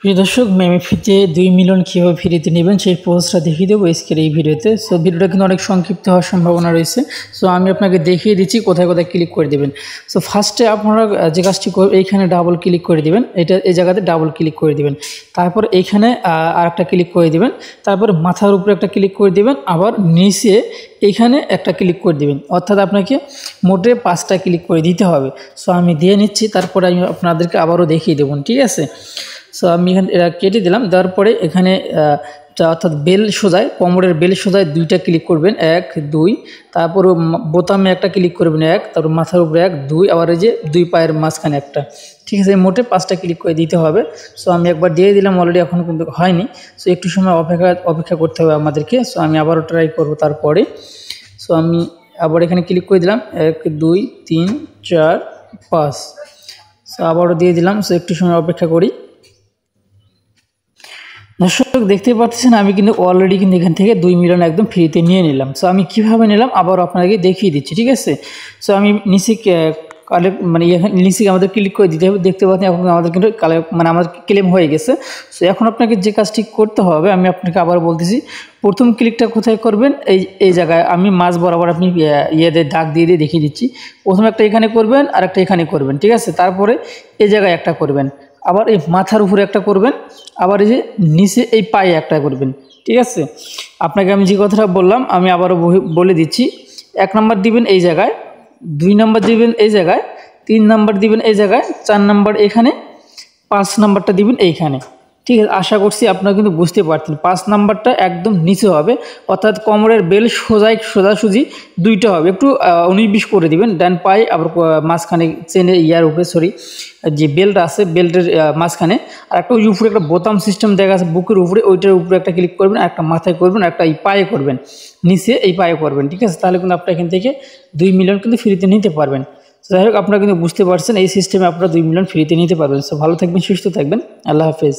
প্রিয় দর্শক, মেমিফিতে 2 মিলিয়ন কীভাবে ফ্রিতে নেবেন সেই প্রসেসটা দেখিয়ে দেবো আজকের এই ভিডিওতে। সো ভিডিওটা কিন্তু অনেক সংক্ষিপ্ত হওয়ার সম্ভাবনা রয়েছে। সো আমি আপনাকে দেখিয়ে দিচ্ছি কোথায় কোথায় ক্লিক করে দেবেন। সো ফার্স্টে আপনারা যে কাজটি করবেন, এইখানে ডাবল ক্লিক করে দেবেন, এই জায়গাতে ডাবল ক্লিক করে দেবেন। তারপর এইখানে আরেকটা ক্লিক করে দেবেন, তারপর মাথার উপরে একটা ক্লিক করে দেবেন, আবার নিচে এইখানে একটা ক্লিক করে দেবেন। অর্থাৎ আপনাকে মোটে 5টা ক্লিক করে দিতে হবে। সো আমি দিয়ে নিচ্ছি, তারপরে আমি আপনাদেরকে আবারও দেখিয়ে দেবো, ঠিক আছে। সো আমি এখানে কেটে দিলাম। দেওয়ার পরে এখানে অর্থাৎ বেল সোজায়, কোমরের বেল সোজায় 2টা ক্লিক করবেন, 1 2। তারপর বোতামে একটা ক্লিক করবেন 1, তারপর মাথার উপরে 1 2, আবার এই যে 2 পায়ের মাঝখানে একটা, ঠিক আছে। মোটে 5টা ক্লিক করে দিতে হবে। সো আমি একবার দিয়ে দিলাম, অলরেডি এখনও কিন্তু হয়নি। সো একটু সময় অপেক্ষা করতে হবে আমাদেরকে। সো আমি আবারও ট্রাই করবো তারপরে। সো আমি আবার এখানে ক্লিক করে দিলাম, 1 2 3 4 5। সো আবারও দিয়ে দিলাম। সো একটু সময় অপেক্ষা করি। দর্শক দেখতে পাচ্ছেন, আমি কিন্তু অলরেডি কিন্তু এখান থেকে 2 মিলিয়ন একদম ফ্রিতে নিয়ে নিলাম। সো আমি কীভাবে নিলাম আবার আপনাকে দেখিয়ে দিচ্ছি, ঠিক আছে। সো আমি নিচে নিচে আমাদের ক্লিক করে দিতে হবে। দেখতে পাচ্ছেন এখন আমাদের কিন্তু আমাদের ক্লেম হয়ে গেছে। সো এখন আপনাকে যে কাজটি করতে হবে আমি আপনাকে আবার বলতেছি। প্রথম ক্লিকটা কোথায় করবেন, এই জায়গায় আমি মাঝ বরাবর আপনি দাগ দিয়ে দেখিয়ে দিচ্ছি। প্রথম একটা এখানে করবেন, আর একটা এখানে করবেন, ঠিক আছে। তারপরে এই জায়গায় একটা করবেন, আবার এই মাথার উপরে একটা করবেন, আবার এই যে নিচে এই পায়ে একটা করবেন, ঠিক আছে। আপনাকে আমি যে কথাটা বললাম আমি আবারও বলে দিচ্ছি। 1 নম্বর দিবেন এই জায়গায়, 2 নম্বর দিবেন এই জায়গায়, 3 নম্বর দিবেন এই জায়গায়, 4 নম্বর এখানে, 5 নম্বরটা দিবেন এইখানে, ঠিক আছে। আশা করছি আপনারা কিন্তু বুঝতে পারছেন। 5 নম্বরটা একদম নিচে হবে, অর্থাৎ কোমরের বেল সোজাসুজি 2টা হবে। একটু 19-20 করে দিবেন ডান পায়ে, আবার মাঝখানে চেনের উপরে যে বেল্ট আছে বেল্টের মাঝখানে, আর একটা ওই উপরে একটা বোতাম সিস্টেম দেখা আছে বুকের উপরে, ওইটার উপরে একটা ক্লিক করবেন, আর একটা মাথায় করবেন, আর একটা এই পায়ে করবেন, নিচে এই পায়ে করবেন, ঠিক আছে। তাহলে কিন্তু আপনারা এখান থেকে 2 মিলিয়ন কিন্তু ফ্রিতে নিতে পারবেন। যাই হোক, আপনারা কিন্তু বুঝতে পারছেন এই সিস্টেমে আপনারা 2 মিলিয়ন ফ্রিতে নিতে পারবেন। সো ভালো থাকবেন, সুস্থ থাকবেন, আল্লাহ হাফেজ।